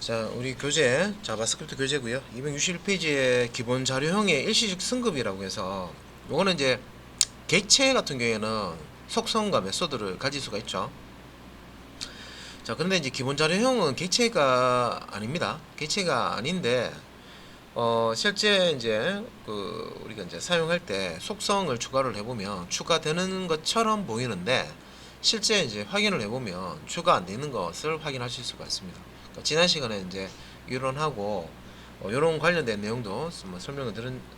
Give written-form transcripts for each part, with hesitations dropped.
자, 우리 교재 자바스크립트 교재고요. 261페이지에 기본 자료형의 일시적 승급이라고 해서 요거는 이제 객체 같은 경우에는 속성과 메소드를 가질 수가 있죠. 자, 그런데 이제 기본 자료형은 객체가 아닙니다. 객체가 아닌데 실제 이제 우리가 이제 사용할 때 속성을 추가를 해보면 추가되는 것처럼 보이는데 실제 이제 확인을 해보면 추가 안 되는 것을 확인하실 수가 있습니다. 그러니까 지난 시간에 이제 이론하고 이런 관련된 내용도 뭐 설명을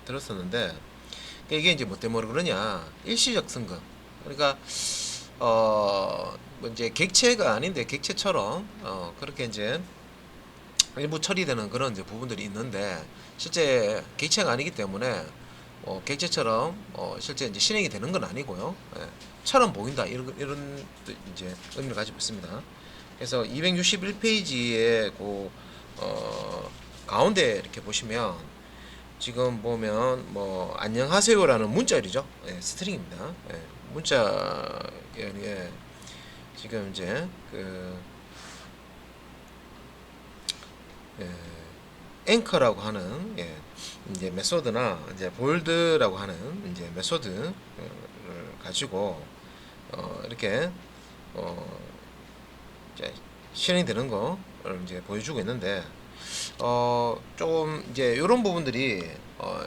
들었었는데 그러니까 이게 이제 뭐 때문에 그러냐, 일시적 승급. 그러니까 뭐 이제 객체가 아닌데 객체처럼 그렇게 이제 일부 처리되는 그런 이제 부분들이 있는데 실제 객체가 아니기 때문에 객체처럼 실제 이제 실행이 되는 건 아니고요. 예, 처럼 보인다 이런 이제 의미를 가지고 있습니다. 그래서 261페이지에 가운데 이렇게 보시면 지금 보면 뭐 안녕하세요라는 문자열이죠. 예, 스트링입니다. 예, 문자열에 지금 이제 예, 앵커라고 하는 이제 메소드나 이제 볼드라고 하는 이제 메소드를 가지고 이렇게 어 이제 실행되는 거를 이제 보여주고 있는데 조금 이제 이런 부분들이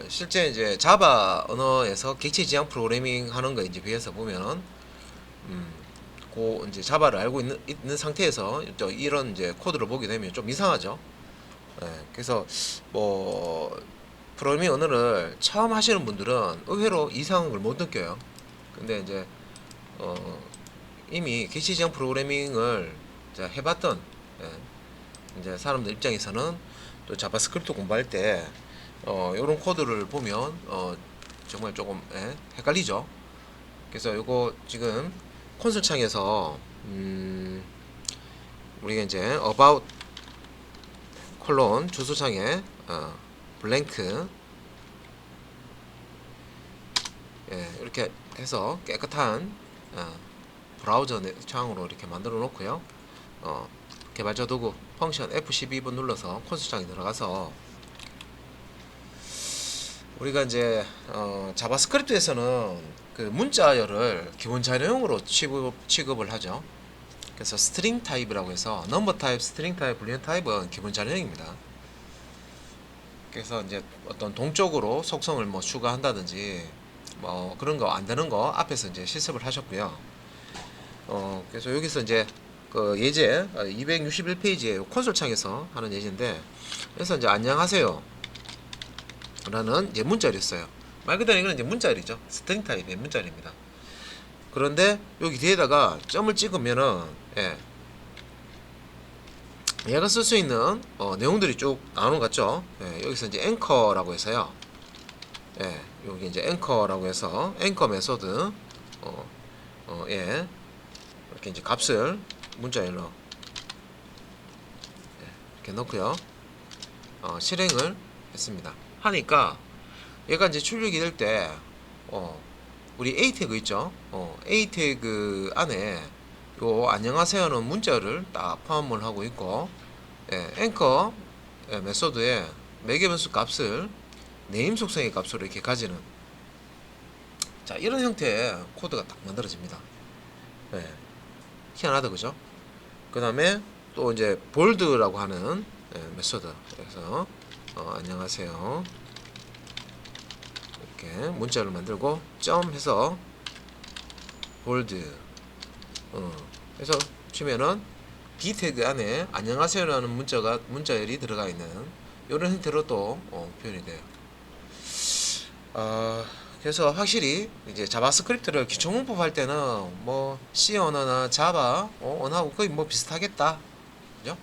실제 이제 자바 언어에서 객체 지향 프로그래밍 하는 거에 이제 비해서 보면은 이제 자바를 알고 있는 상태에서 이런 이제 코드를 보게 되면 좀 이상하죠. 그래서 뭐 프로그래밍 언어를 처음 하시는 분들은 의외로 이상한 걸 못 느껴요. 근데 이제 어, 이미 객체지향 프로그래밍을 해봤던 이제 사람들 입장에서는 또 자바스크립트 공부할 때 이런 코드를 보면 정말 조금 헷갈리죠. 그래서 이거 지금 콘솔 창에서 우리가 이제 about 콜론 주소창에 블랭크 이렇게 해서 깨끗한 브라우저 창으로 이렇게 만들어 놓고요. 개발자 도구 펑션 F12번 눌러서 콘솔 창에 들어가서 우리가 이제 자바스크립트에서는 그 문자열을 기본 자료형으로 취급을 하죠. 그래서 스트링 타입이라고 해서 넘버 타입, 스트링 타입, 불리언 타입은 기본 자료형입니다. 그래서 이제 어떤 동적으로 속성을 뭐 추가한다든지 뭐 그런 거 안 되는 거 앞에서 이제 실습을 하셨고요. 그래서 여기서 이제 그 예제 261페이지에 콘솔 창에서 하는 예제인데, 그래서 이제 안녕하세요 라는 이제 문자열이었어요. 말 그대로 이거는 이제 문자열이죠. 스트링 타입의 문자열입니다. 그런데 여기 뒤에다가 점을 찍으면은 얘가 쓸 수 있는 내용들이 쭉 나오는 것 같죠. 여기서 이제 앵커라고 해서요. 여기 이제 앵커라고 해서 앵커 메소드 이렇게 이제 값을 문자열로 이렇게 넣고요. 실행을 했습니다. 하니까 얘가 이제 출력이 될 때 우리 A 태그 있죠. A 태그 안에 요 안녕하세요는 문자를 딱 포함을 하고 있고, 앵커 메소드에 매개변수 값을 네임 속성의 값으로 이렇게 가지는, 자, 이런 형태의 코드가 딱 만들어집니다. 희한하다, 그죠? 그 다음에 또 이제 볼드라고 하는 메소드. 그래서 안녕하세요 이렇게 문자를 만들고 점 해서 볼드 해서 치면은 B 태그 안에 안녕하세요라는 문자열이 들어가 있는 이런 형태로 또 표현이 돼요. 그래서 확실히 이제 자바스크립트를 기초 문법 할 때는 뭐 C 언어나 자바 언어하고 거의 뭐 비슷하겠다, 그죠?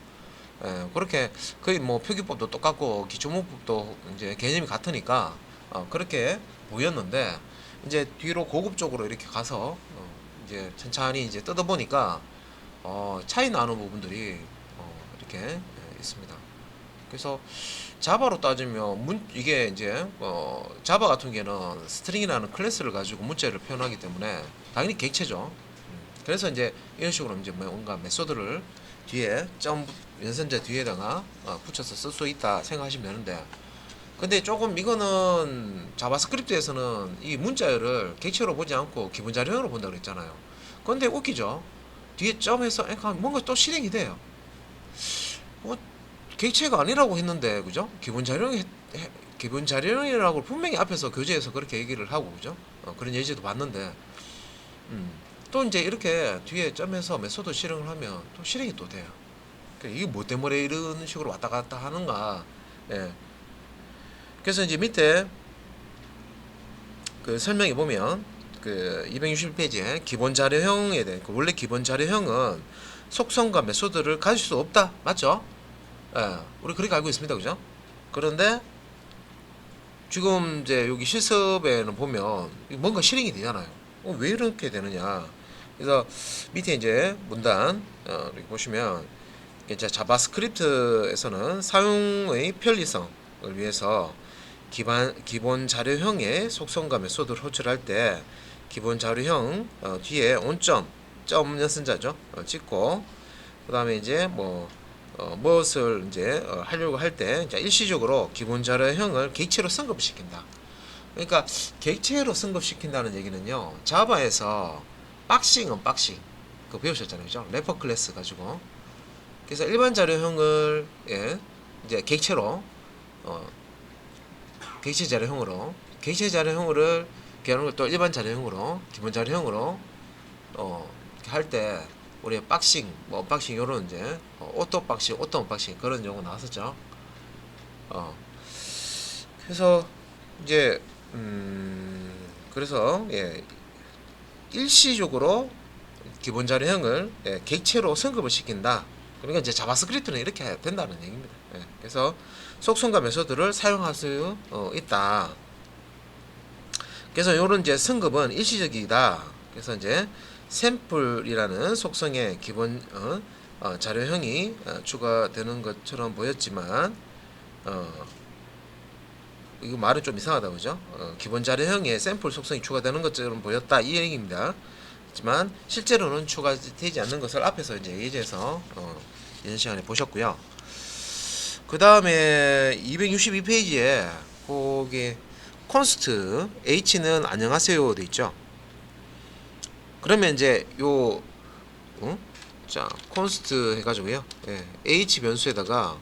그렇게 거의 뭐 표기법도 똑같고 기초 문법도 이제 개념이 같으니까 그렇게 보였는데, 이제 뒤로 고급적으로 이렇게 가서 이제 천천히 이제 뜯어보니까 차이 나는 부분들이 이렇게 있습니다. 그래서 자바로 따지면 이게 이제 자바 같은 경우는 스트링이라는 클래스를 가지고 문자를 표현하기 때문에 당연히 객체죠. 그래서 이제 이런 식으로 이제 뭔가 메소드를 뒤에 점 연산자 뒤에다가 붙여서 쓸 수 있다 생각하시면 되는데, 근데 조금 이거는 자바스크립트에서는 이 문자열을 객체로 보지 않고 기본 자료형으로 본다고 그랬잖아요. 근데 웃기죠. 뒤에 점해서 뭔가 또 실행이 돼요. 뭐 객체가 아니라고 했는데, 그죠? 기본 자료형이라고 분명히 앞에서 교재에서 그렇게 얘기를 하고, 그죠? 그런 예제도 봤는데, 또 이제 이렇게 뒤에 점에서 메소드 실행을 하면 또 실행이 또 돼요. 그러니까 이게 뭐 때문에 이런 식으로 왔다 갔다 하는가. 예. 그래서 이제 밑에 그 설명해 보면 그 261페이지에 기본 자료형에 대한 원래 기본 자료형은 속성과 메소드를 가질 수 없다. 맞죠? 예. 우리 그렇게 알고 있습니다. 그죠? 그런데 지금 이제 여기 실습에는 보면 뭔가 실행이 되잖아요. 왜 이렇게 되느냐. 그래서 밑에 이제 문단 이렇게 보시면 이제 자바스크립트에서는 사용의 편리성을 위해서 기본 자료형의 속성과 메소드를 호출할 때 기본 자료형 뒤에 온점 점 연산자죠 찍고, 그 다음에 이제 무엇을 이제 하려고 할 때 일시적으로 기본 자료형을 객체로 승급시킨다. 그러니까 객체로 승급시킨다는 얘기는요, 자바에서 박싱은 박싱 그거 배우셨잖아요, 그죠? 레퍼 클래스 가지고. 그래서 일반 자료형을 이제 객체로 객체 자료형으로 개하는 걸 또 일반 자료형으로 기본 자료형으로 할 때 우리 박싱 언박싱 요런 이제 오토 박싱 오토 언박싱 그런 용어 나왔었죠. 그래서 이제 그래서 일시적으로 기본 자료형을 객체로 승급을 시킨다. 그러니까 이제 자바스크립트는 이렇게 해야 된다는 얘기입니다. 그래서 속성과 메소드를 사용할 수 있다. 그래서 이런 이제 승급은 일시적이다. 그래서 이제 샘플이라는 속성의 기본 자료형이 추가되는 것처럼 보였지만 이거 말은 좀 이상하다, 그죠? 기본 자료형에 샘플 속성이 추가되는 것처럼 보였다 이 얘기입니다. 하지만 실제로는 추가되지 않는 것을 앞에서 이제 예제에서 이전 시간에 보셨고요. 그 다음에 262페이지에 거기 const h는 안녕하세요 돼 있죠. 그러면 이제 자 const 해가지고요, h 변수에다가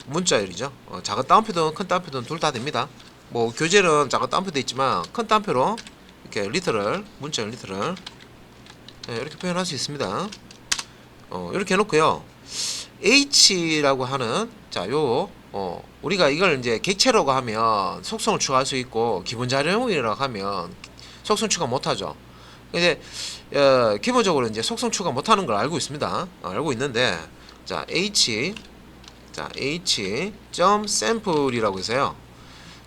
문자열이죠. 작은 따옴표든 큰 따옴표든 둘 다 됩니다. 뭐 교재는 작은 따옴표 돼 있지만 큰 따옴표로 이렇게 리터럴 문자열 리터럴 이렇게 표현할 수 있습니다. 이렇게 해놓고요. h라고 하는 우리가 이걸 이제 객체라고 하면 속성을 추가할 수 있고 기본 자료형이라고 하면 속성 추가 못하죠. 근데 기본적으로 이제 속성 추가 못하는 걸 알고 있습니다. 알고 있는데 h.sample이라고 해서요,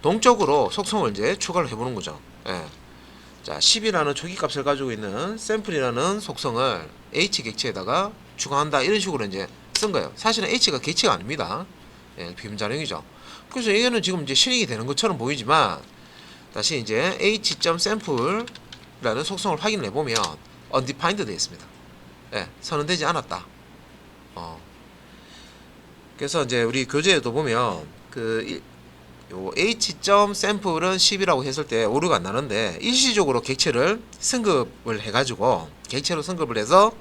동적으로 속성을 이제 추가를 해보는 거죠. 10이라는 초기값을 가지고 있는 샘플이라는 속성을 h 객체에다가 추가한다 이런 식으로 이제 쓴 거예요. 사실은 h가 객체가 아닙니다. 비문자령이죠. 그래서 얘는 지금 이제 실행이 되는 것처럼 보이지만 다시 이제 h.sample 라는 속성을 확인을 해보면 undefined 되어 있습니다. 선언되지 않았다. 그래서 이제 우리 교재에도 보면 요 h.sample은 10이라고 했을 때 오류가 안 나는데 일시적으로 객체를 승급을 해가지고 객체로 승급을 해서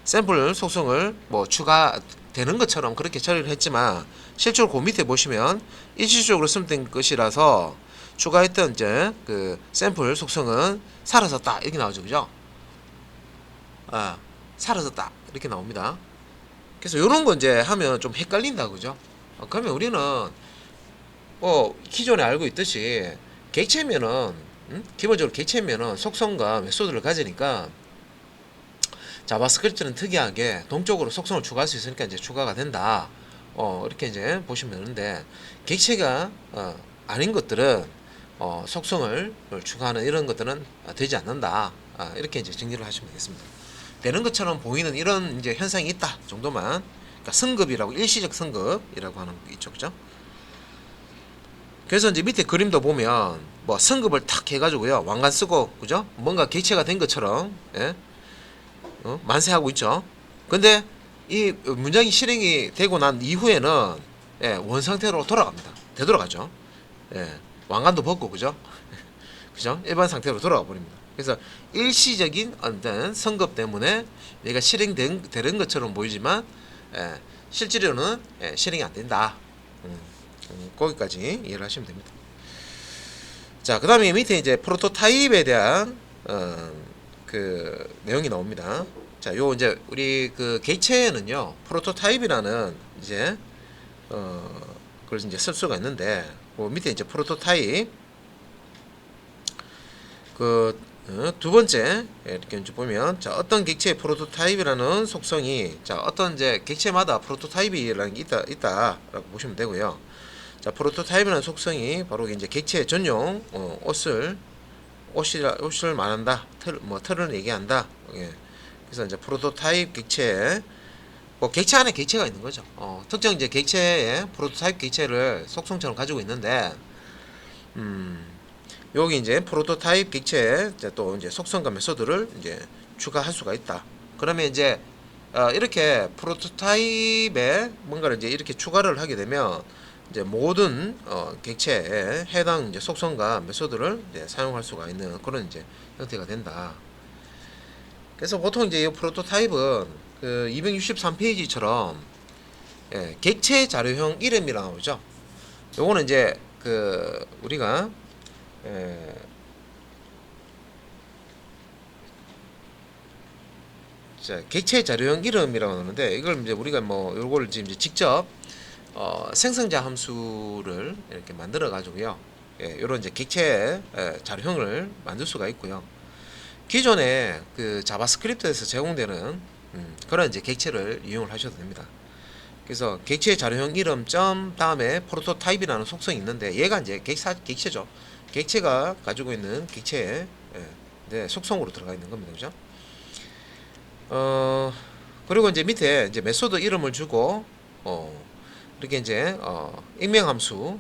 샘플 속성을 추가되는 것처럼 그렇게 처리를 했지만 실제로 그 밑에 보시면 일시적으로 쓰면 것이라서 추가했던 이제 그 샘플 속성은 사라졌다 이렇게 나오죠, 그죠? 사라졌다 이렇게 나옵니다. 그래서 요런 거 이제 하면 좀 헷갈린다, 그죠? 그러면 우리는 기존에 알고 있듯이 객체면은 기본적으로 객체면은 속성과 메소드를 가지니까 자바스크립트는 특이하게 동적으로 속성을 추가할 수 있으니까 이제 추가가 된다. 이렇게 이제 보시면 되는데 객체가 아닌 것들은 속성을 추가하는 이런 것들은 되지 않는다. 이렇게 이제 정리를 하시면 되겠습니다. 되는 것처럼 보이는 이런 이제 현상이 있다 정도만. 그러니까 승급이라고 일시적 승급이라고 하는 게 있죠, 그죠? 그래서 이제 밑에 그림도 보면 승급을 탁 해가지고요 왕관 쓰고, 그죠? 뭔가 객체가 된 것처럼 만세하고 있죠. 근데 이 문장이 실행이 되고 난 이후에는 예, 원 상태로 돌아갑니다. 되돌아가죠. 예, 왕관도 벗고 그죠? 그죠? 일반 상태로 돌아가 버립니다. 그래서 일시적인 어떤 성급 때문에 얘가 실행되는 것처럼 보이지만 예, 실제로는 예, 실행이 안 된다. 거기까지 이해를 하시면 됩니다. 자, 그 다음에 밑에 이제 프로토타입에 대한 그 내용이 나옵니다. 자, 요 이제 우리 그 객체에는요 프로토타입이라는 이제 그걸 이제 쓸 수가 있는데 그 밑에 이제 프로토타입 그 두 번째 이렇게 이제 보면 자 어떤 객체의 프로토타입이라는 속성이 자 어떤 이제 객체마다 프로토타입이라는 게 있다라고 보시면 되고요. 자 프로토타입이라는 속성이 바로 이제 객체 전용 옷을 말한다. 틀을 얘기한다. 예. 그래서 이제 프로토타입 객체 뭐 객체 안에 객체가 있는 거죠. 특정 이제 객체의 프로토타입 객체를 속성처럼 가지고 있는데 여기 이제 프로토타입 객체에 또 이제 속성과 메소드를 이제 추가할 수가 있다. 그러면 이제 이렇게 프로토타입에 뭔가를 이제 이렇게 추가를 하게 되면 이제 모든 객체에 해당 이제 속성과 메소드를 이제 사용할 수가 있는 그런 이제 형태가 된다. 그래서 보통 이제 이 프로토타입은 그 263페이지처럼 예, 객체 자료형 이름이라고 나오죠. 요거는 이제 그 우리가 자, 객체 자료형 이름이라고 하는데 이걸 이제 우리가 뭐 요걸 지금 이제 직접 생성자 함수를 이렇게 만들어 가지고요. 예, 요런 이제 객체 자료형을 만들 수가 있고요. 기존에 그 자바스크립트에서 제공되는 그런 이제 객체를 이용을 하셔도 됩니다. 그래서 객체 자료형 이름 점 다음에 프로토타입이라는 속성이 있는데 얘가 이제 객체죠. 객체가 가지고 있는 객체의 네, 속성으로 들어가 있는 겁니다. 그죠? 그리고 이제 밑에 이제 메소드 이름을 주고 이렇게 이제 익명함수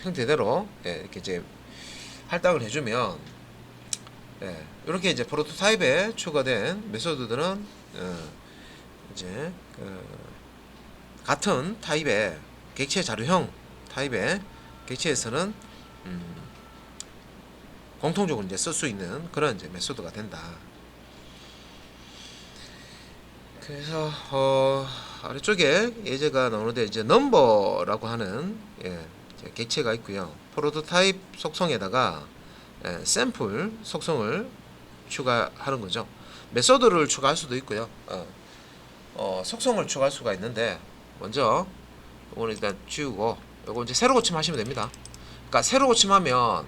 형태대로 이렇게 이제 할당을 해주면 이렇게 이제 프로토타입에 추가된 메소드들은 이제 같은 타입의 객체 자료형 타입의 객체에서는 공통적으로 이제 쓸 수 있는 그런 이제 메소드가 된다. 그래서 아래쪽에 예제가 나오는데 이제 넘버라고 하는 이제 객체가 있고요. 프로토타입 속성에다가 샘플 속성을 추가하는 거죠. 메소드를 추가할 수도 있고요. 속성을 추가할 수가 있는데 먼저 이거는 일단 지우고 이거 이제 새로 고침하시면 됩니다. 그러니까 새로 고침하면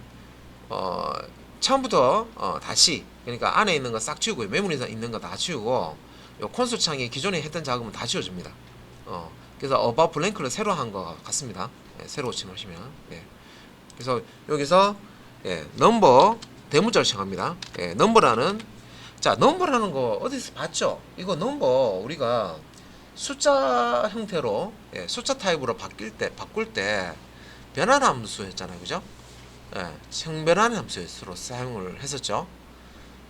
처음부터 다시 그러니까 안에 있는 거 싹 지우고 메모리에 있는 거 다 지우고 요 콘솔 창에 기존에 했던 작업은 다 지워집니다. 그래서 어바웃 블랭크를 새로 한 거 같습니다. 새로 고침하시면 그래서 여기서 넘버 대문자를 시작합니다. 넘버라는 자 넘버라는 거 어디서 봤죠? 이거 넘버 우리가 숫자 형태로 숫자 타입으로 바꿀 때 변환 함수 했잖아요. 그죠? 형변환 함수로 사용을 했었죠.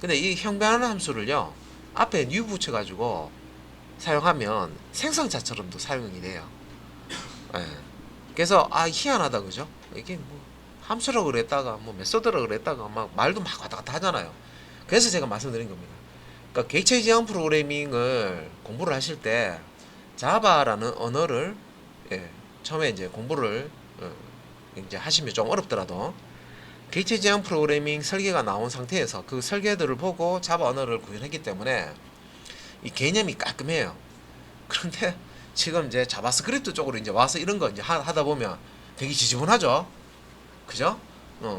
근데 이 형변환 함수를요 앞에 new 붙여가지고 사용하면 생성자처럼도 사용이 돼요. 그래서 희한하다 그죠? 이게 뭐 함수라고 그랬다가 뭐 메소드라고 그랬다가 막 말도 막 왔다 갔다 하잖아요. 그래서 제가 말씀드린 겁니다. 그러니까 객체 지향 프로그래밍을 공부를 하실 때 자바라는 언어를 처음에 이제 공부를 이제 하시면 좀 어렵더라도 객체 지향 프로그래밍 설계가 나온 상태에서 그 설계들을 보고 자바 언어를 구현했기 때문에 이 개념이 깔끔해요. 그런데 지금 이제 자바스크립트 쪽으로 이제 와서 이런 거 이제 하다 보면 되게 지저분하죠. 그죠?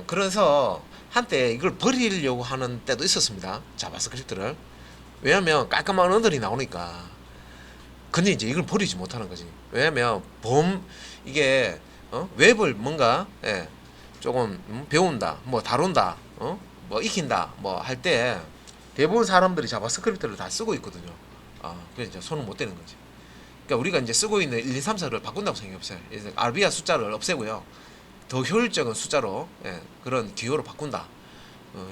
그래서 한때 이걸 버리려고 하는 때도 있었습니다. 자바스크립트를. 왜냐면 깔끔한 언어들이 나오니까. 근데 이제 이걸 버리지 못하는 거지. 왜냐면 이게 웹을 뭔가 조금 배운다, 뭐 다룬다, 뭐 익힌다, 뭐 할 때 대부분 사람들이 자바스크립트를 다 쓰고 있거든요. 그래서 이제 손은 못 대는 거지. 그러니까 우리가 이제 쓰고 있는 1, 2, 3, 4를 바꾼다고 생각해보세요. RBR 숫자를 없애고요. 더 효율적인 숫자로 그런 기호로 바꾼다.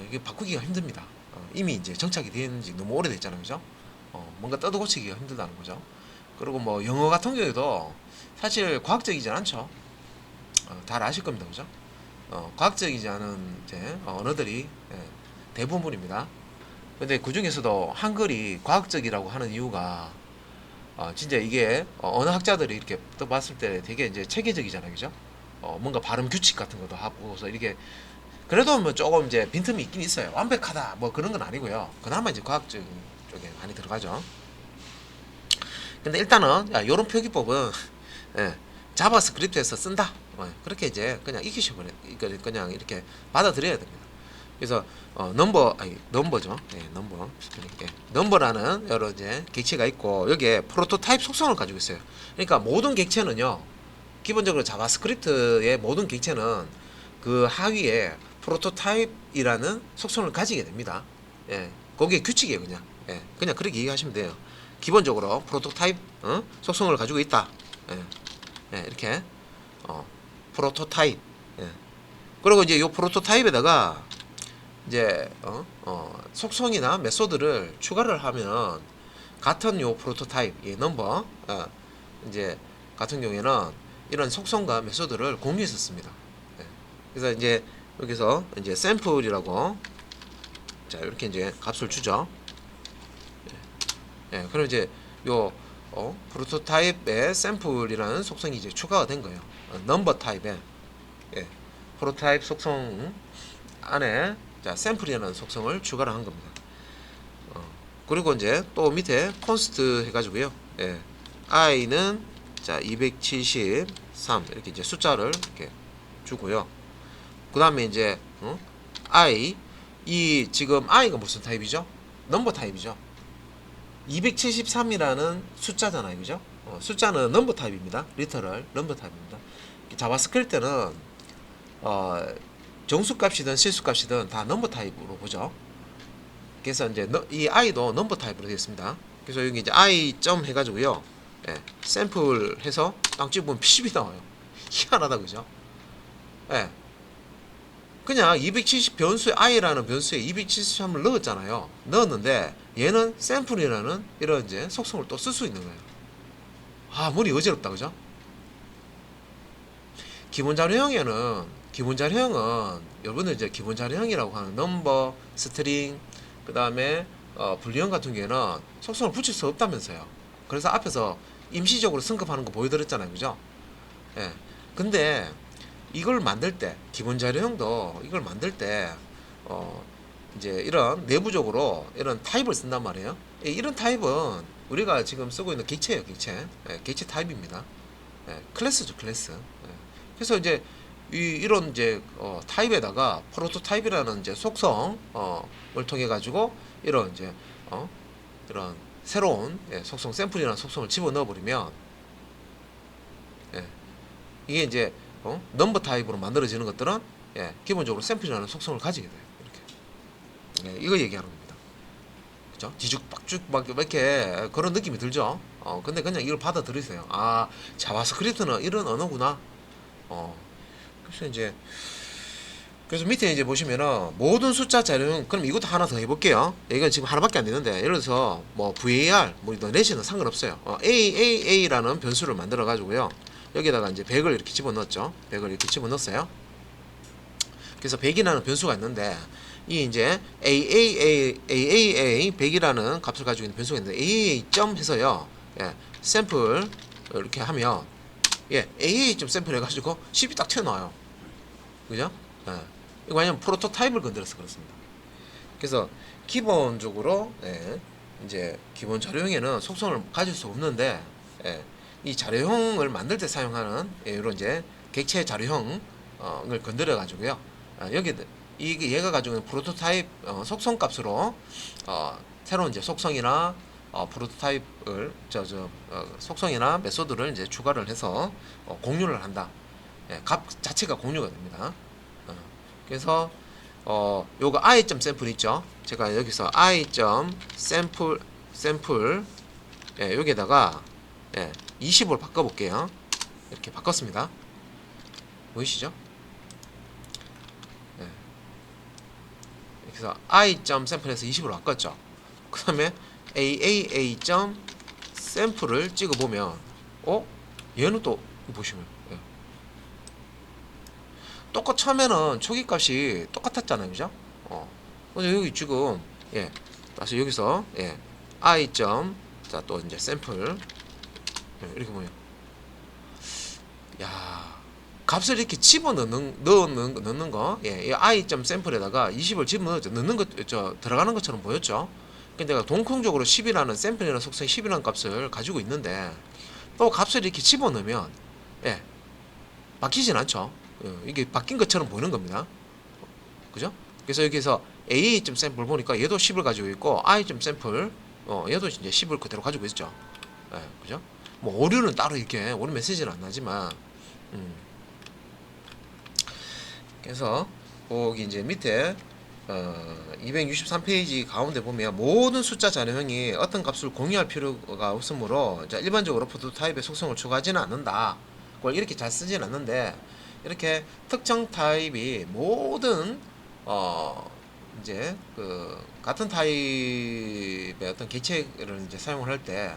이게 바꾸기가 힘듭니다. 이미 이제 정착이 되는지 너무 오래됐잖아요, 그죠? 뭔가 뜯어고치기가 힘들다는 거죠. 그리고 뭐 영어 같은 경우에도 사실 과학적이지 않죠. 잘 아실 겁니다, 그죠? 과학적이지 않은 이제 언어들이 대부분입니다. 근데 그 중에서도 한글이 과학적이라고 하는 이유가 진짜 이게 언어 학자들이 이렇게 또 봤을 때 되게 이제 체계적이잖아요, 그죠? 뭔가 발음 규칙 같은 것도 하고서 이렇게 그래도 뭐 조금 이제 빈틈이 있긴 있어요. 완벽하다 뭐 그런 건 아니고요. 그나마 이제 과학적인 쪽에 많이 들어가죠. 근데 일단은 이런 표기법은 예, 자바스크립트에서 쓴다. 그렇게 이제 그냥 익히셔버려. 그냥 이렇게 받아들여야 됩니다. 그래서 넘버죠. 예, 넘버. 예, 넘버라는 여러 이제 객체가 있고 여기에 프로토타입 속성을 가지고 있어요. 그러니까 모든 객체는요. 기본적으로 자바스크립트의 모든 객체는 그 하위에 프로토타입이라는 속성을 가지게 됩니다. 예, 그게 규칙이에요, 그냥. 예, 그냥 그렇게 이해하시면 돼요. 기본적으로 프로토타입 속성을 가지고 있다. 예, 예, 이렇게 프로토타입. 예. 그리고 이제 이 프로토타입에다가 이제 속성이나 메소드를 추가를 하면 같은 요 프로토타입 이 넘버 이제 같은 경우에는 이런 속성과 메소드를 공유해서 씁니다. 예. 그래서 이제 여기서 이제 샘플이라고 자 이렇게 이제 값을 주죠. 예. 그럼 이제 요 프로토타입의 샘플이라는 속성이 이제 추가가 된 거예요. 넘버 타입에 예. 프로토타입 속성 안에 자 샘플이라는 속성을 추가를 한 겁니다. 그리고 이제 또 밑에 const 해가지고요. 예. i는 자 273 이렇게 이제 숫자를 이렇게 주고요. 그 다음에 이제 i 이 지금 i가 무슨 타입이죠? 넘버 타입이죠. 273이라는 숫자잖아요, 그죠? 숫자는 넘버 타입입니다. 리터럴 넘버 타입입니다. 자바스크립트는 정수값이든 실수값이든 다 넘버 타입으로 보죠. 그래서 이제 이 i도 넘버 타입으로 되어 있습니다. 그래서 여기 이제 i 점 해가지고요. 예, 샘플 해서 딱 찍으면 PCB 나와요. 희한하다, 그죠? 예. 그냥 270 변수에 i라는 변수에 273을 넣었잖아요. 넣었는데 얘는 샘플이라는 이런 이제 속성을 또 쓸 수 있는 거예요. 머리 어지럽다, 그죠? 기본 자료형은 여러분들 이제 기본 자료형이라고 하는 넘버, 스트링, 그 다음에 불리형 같은 경우에는 속성을 붙일 수 없다면서요. 그래서 앞에서 임시적으로 승급하는 거 보여드렸잖아요, 그죠? 예. 근데 이걸 만들 때 기본 자료형도 이걸 만들 때 이제 이런 내부적으로 이런 타입을 쓴단 말이에요. 이런 타입은 우리가 지금 쓰고 있는 객체예요, 객체. 예, 객체 타입입니다. 예, 클래스죠, 클래스. 예. 그래서 이제 이런 이제 타입에다가 프로토타입이라는 이제 속성을 통해 가지고 이런 이제 이런 새로운 속성 샘플이라는 속성을 집어 넣어 버리면 예, 이게 이제 넘버 타입으로 만들어지는 것들은 기본적으로 샘플이라는 속성을 가지게 돼요. 이렇게 이거 얘기하는 겁니다. 그죠? 뒤죽박죽 막 이렇게 그런 느낌이 들죠. 근데 그냥 이걸 받아들이세요. 자바스크립트는 이런 언어구나. 그래서 이제 그래서 밑에 이제 보시면은 모든 숫자 자료는 그럼 이것도 하나 더 해볼게요. 이건 지금 하나밖에 안 되는데 예를 들어서 뭐 var 뭐 내시는 상관없어요. AAA라는 변수를 만들어 가지고요. 여기다가 이제 100을 이렇게 집어넣었죠. 100을 이렇게 집어넣었어요. 그래서 100이라는 변수가 있는데 이 이제 AAA 100이라는 값을 가지고 있는 변수가 있는데 AAA 점 해서요. 샘플 이렇게 하면 AAA 점 샘플 해가지고 10이 딱 튀어나와요. 그죠? 이거 왜냐면 프로토타입을 건드려서 그렇습니다. 그래서 기본적으로 이제 기본 자료형에는 속성을 가질 수 없는데 이 자료형을 만들 때 사용하는 이런 이제 객체 자료형을 건드려 가지고요. 여기 이게 얘가 가지고 있는 프로토타입 속성 값으로 새로운 이제 속성이나 프로토타입을 속성이나 메소드를 이제 추가를 해서 공유를 한다. 값 자체가 공유가 됩니다. 그래서 요거 i.샘플 있죠. 제가 여기서 i.샘플 여기에다가 20으로 바꿔볼게요. 이렇게 바꿨습니다. 보이시죠? 그래서 i.샘플에서 20으로 바꿨죠. 그 다음에 aaa.샘플 샘플을 찍어 보면 얘는 또 보시면 똑같 처음에는 초기 값이 똑같았잖아요, 그죠? 근데 여기 지금 다시 여기서 i 점 자 또 이제 샘플 이렇게 보면 야 값을 이렇게 집어 넣는 거 이 i 점 샘플에다가 20을 집어 넣는 것 들어가는 것처럼 보였죠? 근데 내가 동통적으로 10이라는 샘플이라는 속성이 10이라는 값을 가지고 있는데 또 값을 이렇게 집어 넣으면 바뀌진 않죠. 이게 바뀐 것처럼 보이는 겁니다. 그죠? 그래서 여기서 a.점 샘플 보니까 얘도 10을 가지고 있고 i.점 샘플 얘도 이제 10을 그대로 가지고 있죠. 그죠? 뭐 오류는 따로 이렇게 오류 메시지는 안 나지만 그래서 거기 이제 밑에 263페이지 가운데 보면 모든 숫자 자료형이 어떤 값을 공유할 필요가 없으므로 일반적으로 프로토타입의 속성을 추가하지는 않는다. 그걸 이렇게 잘 쓰진 않는데 이렇게 특정 타입이 모든 이제 그 같은 타입의 어떤 객체를 이제 사용을 할 때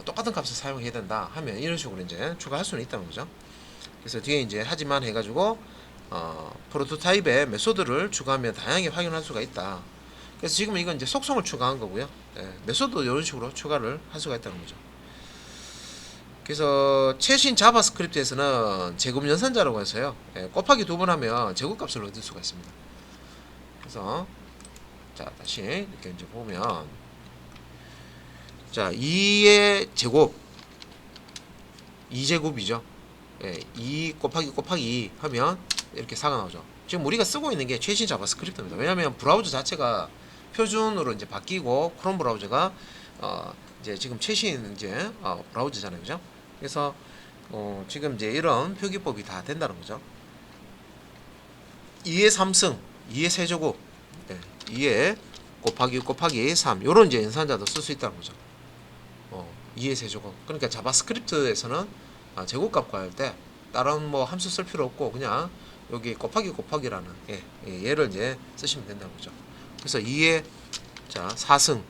똑같은 값을 사용해야 된다 하면 이런 식으로 이제 추가할 수는 있다는 거죠. 그래서 뒤에 이제 하지만 해가지고 프로토타입의 메소드를 추가하면 다양하게 확인할 수가 있다. 그래서 지금 이건 이제 속성을 추가한 거고요. 메소드도 이런 식으로 추가를 할 수가 있다는 거죠. 그래서 최신 자바스크립트에서는 제곱 연산자라고 해서요. 곱하기 2번 하면 제곱값을 얻을 수가 있습니다. 그래서 자 다시 이렇게 이제 보면 자 2의 제곱 2제곱이죠. 2 곱하기 곱하기 2 하면 이렇게 4가 나오죠. 지금 우리가 쓰고 있는 게 최신 자바스크립트입니다. 왜냐하면 브라우저 자체가 표준으로 이제 바뀌고 크롬 브라우저가 이제 지금 최신 이제 브라우저잖아요, 그죠? 그래서 지금 이제 이런 표기법이 다 된다는 거죠. 2의 3승, 2의 세제곱, 2의 곱하기 곱하기 3 요런 이제 연산자도 쓸 수 있다는 거죠. 2의 세제곱. 그러니까 자바스크립트에서는 제곱값 구할 때 다른 뭐 함수 쓸 필요 없고 그냥 여기 곱하기 곱하기라는 얘를 이제 쓰시면 된다는 거죠. 그래서 2의 자 4승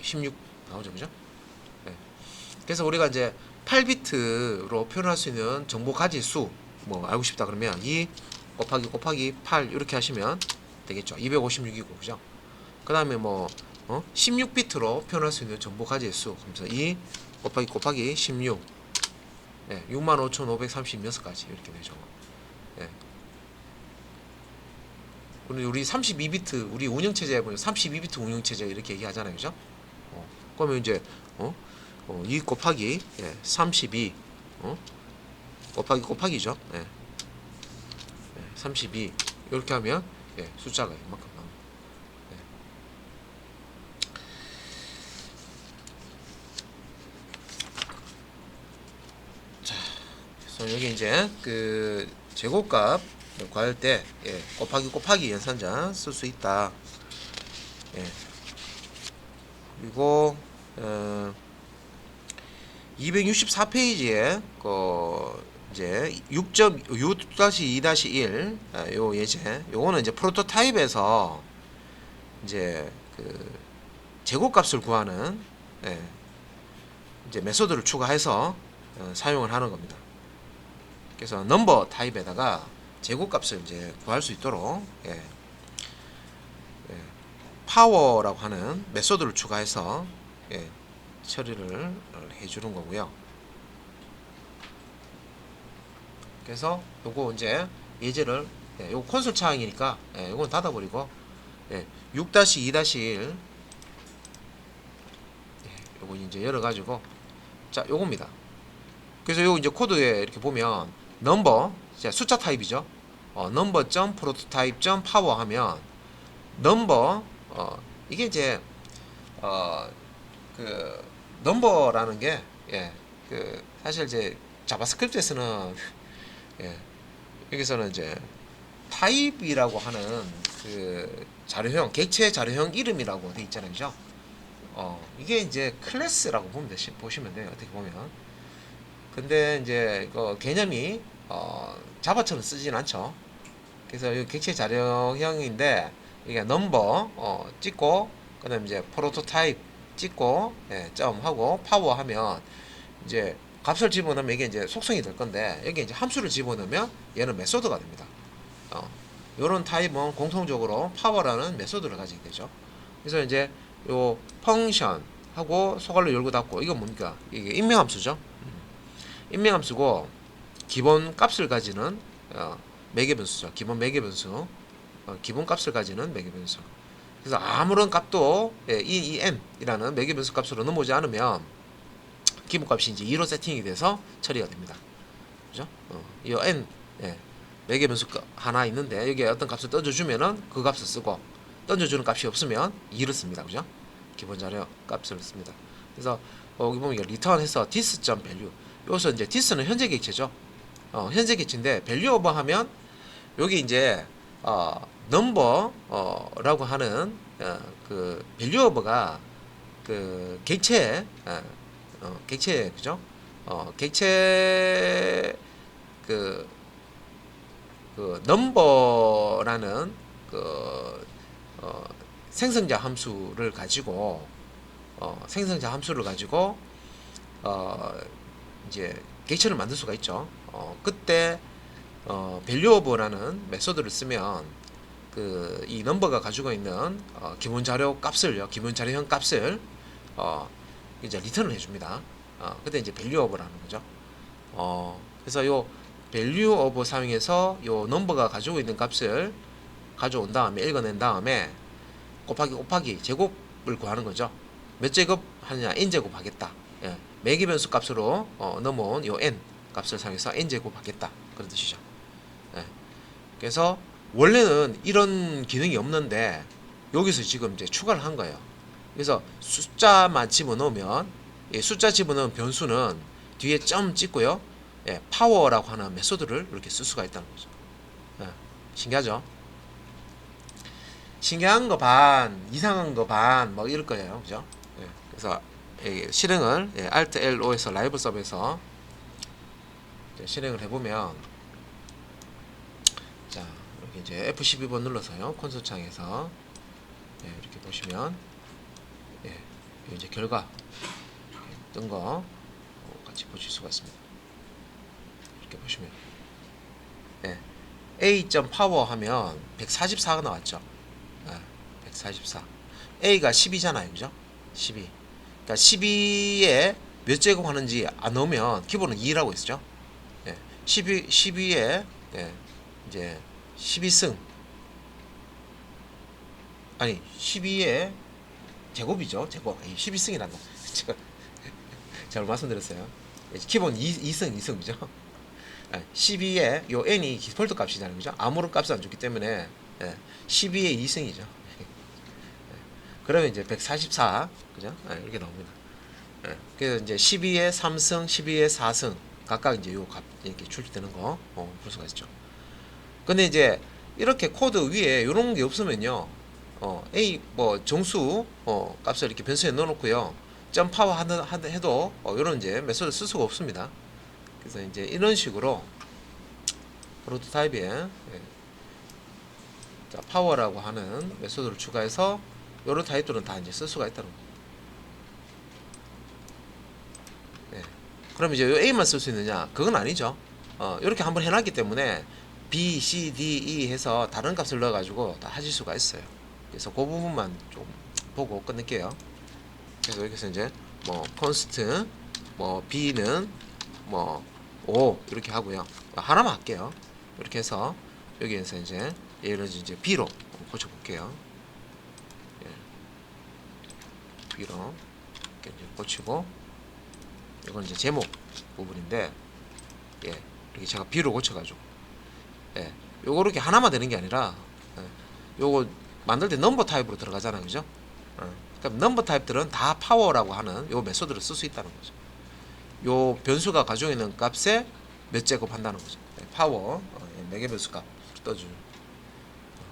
16 나오죠, 그죠? 그래서 우리가 이제 8비트로 표현할 수 있는 정보 가지수 뭐 알고 싶다 그러면 2 곱하기 곱하기 8 이렇게 하시면 되겠죠. 256이고, 그죠? 그 다음에 뭐 16비트로 표현할 수 있는 정보 가지수 그래서 2 곱하기 곱하기 16 65,536가지 이렇게 되죠. 우리 32비트 우리 운영체제에 보면 32비트 운영체제 이렇게 얘기하잖아요, 그죠? 그러면 이제 2 곱하기 32 곱하기 곱하기죠. 32 이렇게 하면 숫자가 이만큼 나옵니다. 자, 그래서 여기 이제 그 제곱값 구할 때 곱하기 곱하기 연산자 쓸 수 있다. 그리고 264페이지에 이제 6.6-2-1 요 예제 요거는 이제 프로토타입에서 이제 그 제곱값을 구하는 이제 메소드를 추가해서 사용을 하는 겁니다. 그래서 넘버 타입에다가 제곱값을 이제 구할 수 있도록 파워라고 하는 메소드를 추가해서 처리를 해주는 거고요. 그래서 요거 이제 예제를 요거 콘솔 창이니까 요건 닫아버리고 6-2-1 요거 이제 열어가지고 자 요겁니다. 그래서 요거 이제 코드에 이렇게 보면 넘버 숫자 타입이죠. 넘버 점 프로토타입 점 파워 하면 넘버 이게 이제 그 넘버라는 게 그 사실 이제 자바스크립트에서는 여기서는 이제 타입이라고 하는 그 자료형 객체 자료형 이름이라고 돼 있잖아요, 그죠? 이게 이제 클래스라고 보시면 돼요, 어떻게 보면. 근데 이제 그 개념이 자바처럼 쓰진 않죠. 그래서 이 객체 자료형인데 이게 넘버 찍고 그다음 이제 프로토타입 찍고 점하고 파워 하면 이제 값을 집어넣으면 이게 이제 속성이 될 건데 여기 이제 함수를 집어넣으면 얘는 메소드가 됩니다. 요런 타입은 공통적으로 파워라는 메소드를 가지게 되죠. 그래서 이제 요 펑션 하고 소괄호 열고 닫고 이건 뭡니까? 이게 인명함수죠. 인명함수고 기본 값을 가지는 매개변수죠. 기본 매개변수. 기본 값을 가지는 매개변수. 그래서 아무런 값도 이 n이라는 매개변수 값으로 넘어오지 않으면 기본값이 이제 2로 세팅이 돼서 처리가 됩니다. 그죠? 이 n 매개변수 하나 있는데 여기에 어떤 값을 던져주면은 그 값을 쓰고 던져주는 값이 없으면 2를 씁니다. 그죠? 기본 자료 값을 씁니다. 그래서 여기 보면 이게 리턴해서 this.value 여기서 이제 this는 현재 객체죠. 현재 객체인데 value over 하면 여기 이제 number라고 하는 그 value over가 그 객체 객체 그죠? 객체 그 number라는 생성자 함수를 가지고 이제 객체를 만들 수가 있죠. 그때 value of라는 메소드를 쓰면 이 넘버가 가지고 있는 기본 자료 값을요, 기본 자료형 값을 이제 리턴을 해줍니다. 그때 이제 value of라는 거죠. 그래서 요 value of 사용해서 요 넘버가 가지고 있는 값을 가져온 다음에 읽어낸 다음에 곱하기 제곱을 구하는 거죠. 몇 제곱 하느냐? n 제곱 하겠다. 매개 변수 값으로 넘어온 요 n 값을 사용해서 n 제곱 하겠다. 그런 뜻이죠. 그래서 원래는 이런 기능이 없는데 여기서 지금 이제 추가를 한 거예요. 그래서 숫자만 집어넣으면 숫자 집어넣은 변수는 뒤에 점 찍고요. 파워라고 하는 메소드를 이렇게 쓸 수가 있다는 거죠. 신기하죠? 신기한 거 반, 이상한 거 반, 뭐 이럴 거예요. 그죠? 그래서 실행을 Alt L5에서 라이브 서버에서 실행을 해보면 자, 이렇게 이제 F12번 눌러서요. 콘솔 창에서 이렇게 보시면 이제 결과 뜬 거 같이 보실 수가 있습니다. 이렇게 보시면 A.power 하면 144가 나왔죠. 144. A가 10이잖아요. 그죠? 12. 그러니까 12에 몇 제곱 하는지 안 넣으면 기본은 2라고 했죠. 12에 이제 12승 아니 12에 제곱이죠. 제곱. 12승이란다. 잘 말씀드렸어요. 기본 2승이죠. 12에 요 n이 디폴트 값이잖아요. 그죠? 아무런 값을 안 줬기 때문에 12에 2승이죠. 그러면 이제 144 그죠? 이렇게 나옵니다. 그래서 이제 12에 3승, 12에 4승 각각 이제 요 값 이렇게 출력되는 거 볼 수가 있죠. 근데 이제 이렇게 코드 위에 요런 게 없으면요. A 뭐 정수 값을 이렇게 변수에 넣어 놓고요. 점 파워 해도 요런 이제 메소드 쓸 수가 없습니다. 그래서 이제 이런 식으로 프로토타입에 자, 파워라고 하는 메소드를 추가해서 요런 타입들은 다 이제 쓸 수가 있다는 거예요. 그럼 이제 요 A만 쓸 수 있느냐? 그건 아니죠. 이렇게 한번 해놨기 때문에 B, C, D, E 해서 다른 값을 넣어가지고 다 하실 수가 있어요. 그래서 그 부분만 좀 보고 끝낼게요. 그래서 여기서 이제 뭐 const 뭐 B는 뭐 5 이렇게 하고요. 하나만 할게요. 이렇게 해서 여기에서 이제 얘를 이제 B로 고쳐볼게요. B로 이렇게 고치고 이건 이제 제목 부분인데 이렇게 제가 B로 고쳐가지고 요거 이렇게 하나만 되는 게 아니라 요거 만들 때 넘버 타입으로 들어가잖아요. 그죠? 그럼 넘버 타입들은 다 파워라고 하는 요 메소드를 쓸 수 있다는 거죠. 요 변수가 가지고 있는 값에 몇 제곱 한다는 거죠. 파워 매개 변수 값 떠주죠.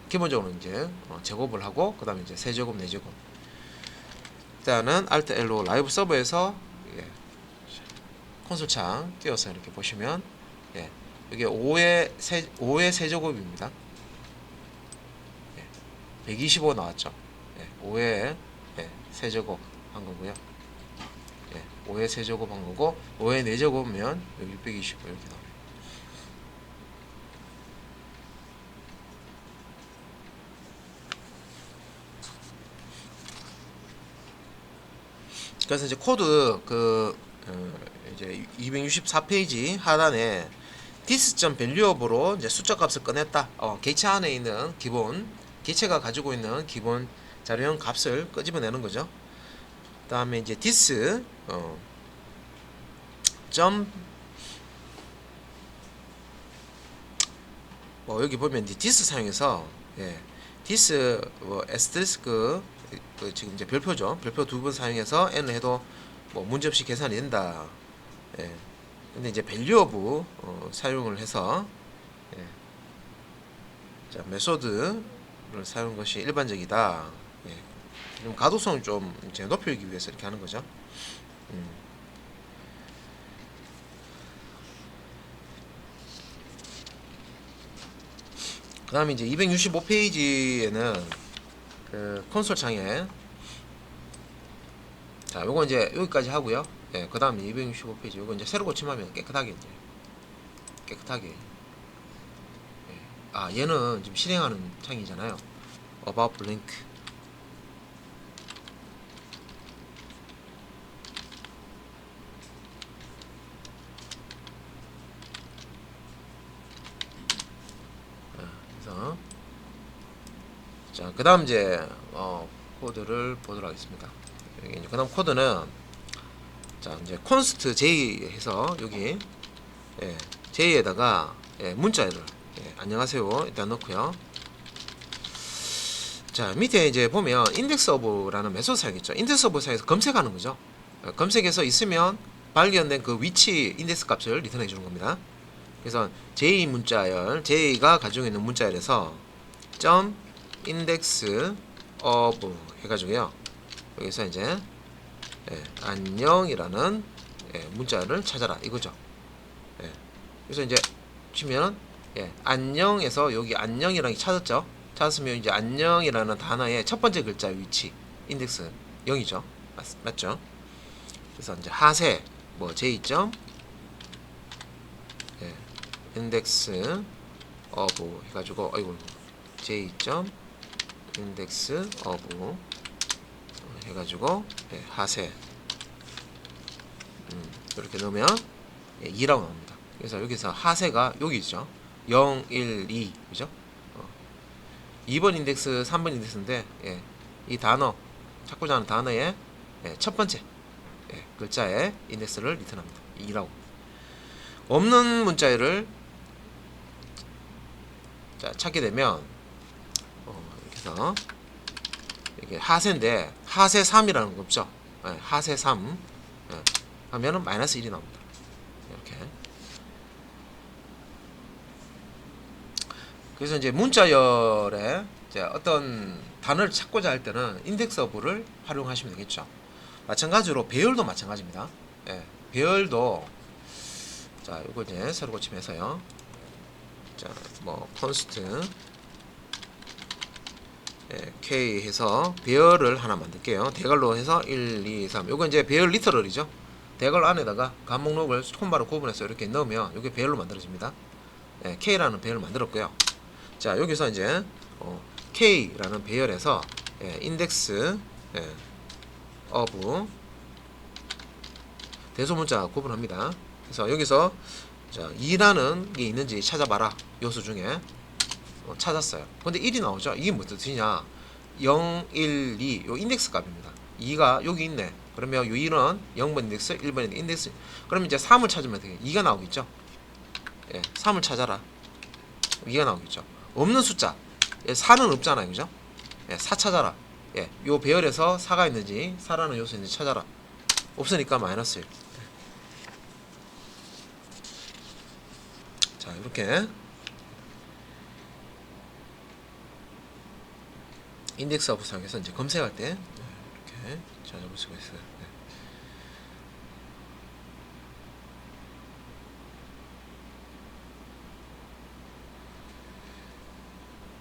기본적으로 이제 제곱을 하고 그 다음에 이제 세제곱, 네제곱. 일단은 Alt L로 라이브 서버에서 콘솔 창 띄워서 이렇게 보시면 이게 5의 세제곱입니다. 125 나왔죠. 5의 세제곱 한 거고요. 예, 5의 세제곱 한 거고 5의 4제곱이면 여기 625 이렇게 나와요. 그래서 이제 코드 이제 264페이지 하단에 this value업으로 이제 숫자 값을 꺼냈다. 객체 안에 있는 기본 객체가 가지고 있는 기본 자료형 값을 끄집어내는 거죠. 그다음에 이제 this 점 여기 보면 이제 this 사용해서 this asterisk 지금 이제 별표죠. 별표 두 번 사용해서 n을 해도 문제없이 계산이 된다. 근데 이제 valueof 사용을 해서 자 메소드를 사용한 것이 일반적이다. 좀 가독성을 좀 이제 높이기 위해서 이렇게 하는 거죠. 그 다음에 이제 265페이지에는 그 콘솔 창에 자 요거 이제 여기까지 하고요. 그 다음에 265페이지 요거 이제 새로 고침하면 깨끗하게 얘는 지금 실행하는 창이잖아요. About Blink 그래서 자 그 다음 이제 코드를 보도록 하겠습니다. 그 다음 코드는 자 이제 const j 해서 여기 j에다가 문자를 안녕하세요 일단 넣고요. 자 밑에 이제 보면 index of라는 메소드 사용했죠. index of 사용해서 검색하는 거죠. 검색해서 있으면 발견된 그 위치 인덱스 값을 리턴해 주는 겁니다. 그래서 j 문자열 j가 가지고 있는 문자열에서 점 index of 해가지고요. 여기서 이제 안녕이라는 문자를 찾아라 이거죠. 그래서 이제 치면 안녕에서 여기 안녕이라는 게 찾았죠. 찾았으면 이제 안녕이라는 단어의 첫 번째 글자 위치 인덱스 0이죠. 맞죠? 그래서 이제 하세 j 점 인덱스 of 해가지고 j 점 인덱스 of 해가지고 하세 이렇게 넣으면 2라고 나옵니다. 그래서 여기서 하세가 여기 있죠. 0, 1, 2 그죠? 2번 인덱스, 3번 인덱스인데 이 단어 찾고자 하는 단어의 첫 번째 글자의 인덱스를 리턴합니다. 2라고. 없는 문자를 자, 찾게 되면 이렇게 해서 이게 하세인데 하세 3이라는 거 없죠. 하세 3 하면은 마이너스 1이 나옵니다. 이렇게. 그래서 이제 문자열에 이제 어떤 단어를 찾고자 할 때는 인덱스 어브를 활용하시면 되겠죠. 마찬가지로 배열도 마찬가지입니다. 배열도 자 요거 이제 새로 고침해서요. 자 const k 해서 배열을 하나 만들게요. 대괄로 해서 1, 2, 3 요거 이제 배열 리터럴이죠. 대괄호 안에다가 간 목록을 콤마로 구분해서 이렇게 넣으면 이게 배열로 만들어집니다. k라는 배열을 만들었고요. 자 여기서 이제 k라는 배열에서 인덱스 of 대소문자 구분합니다. 그래서 여기서 자 2라는 게 있는지 찾아봐라 요소 중에 찾았어요. 근데 1이 나오죠. 이게 무슨 뜻이냐? 0, 1, 2 요 인덱스 값입니다. 2가 여기 있네. 그러면 요 1은 0번 인덱스, 1번 인덱스. 그러면 이제 3을 찾으면 되게 2가 나오겠죠. 3을 찾아라. 2가 나오겠죠. 없는 숫자 4는 없잖아요. 그죠? 4 찾아라. 요 배열에서 4가 있는지 4라는 요소 있는지 찾아라. 없으니까 마이너스 1. 자 이렇게 인덱스 어브 사용해서 이제 검색할 때 이렇게 찾아볼 수가 있어요.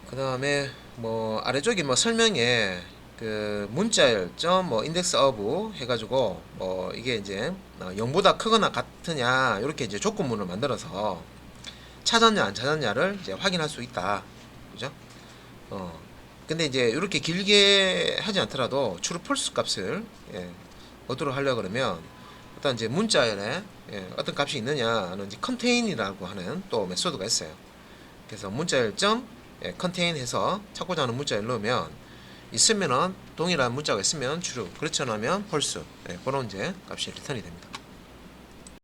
그 다음에 아래쪽에 설명에 그 문자열 뭐 인덱스 어브 해가지고 뭐 이게 이제 0보다 크거나 같으냐 이렇게 이제 조건문을 만들어서 찾았냐 안 찾았냐를 이제 확인할 수 있다. 그죠? 근데 이제 이렇게 길게 하지 않더라도 true false 값을 얻도록 하려 그러면 어떤 이제 문자열에 어떤 값이 있느냐는 이제 contain이라고 하는 또 메소드가 있어요. 그래서 문자열 점 contain 해서 찾고자 하는 문자열 넣으면 있으면은 동일한 문자가 있으면 true, 그렇지 않으면 false. 그런 이제 값이 리턴이 됩니다.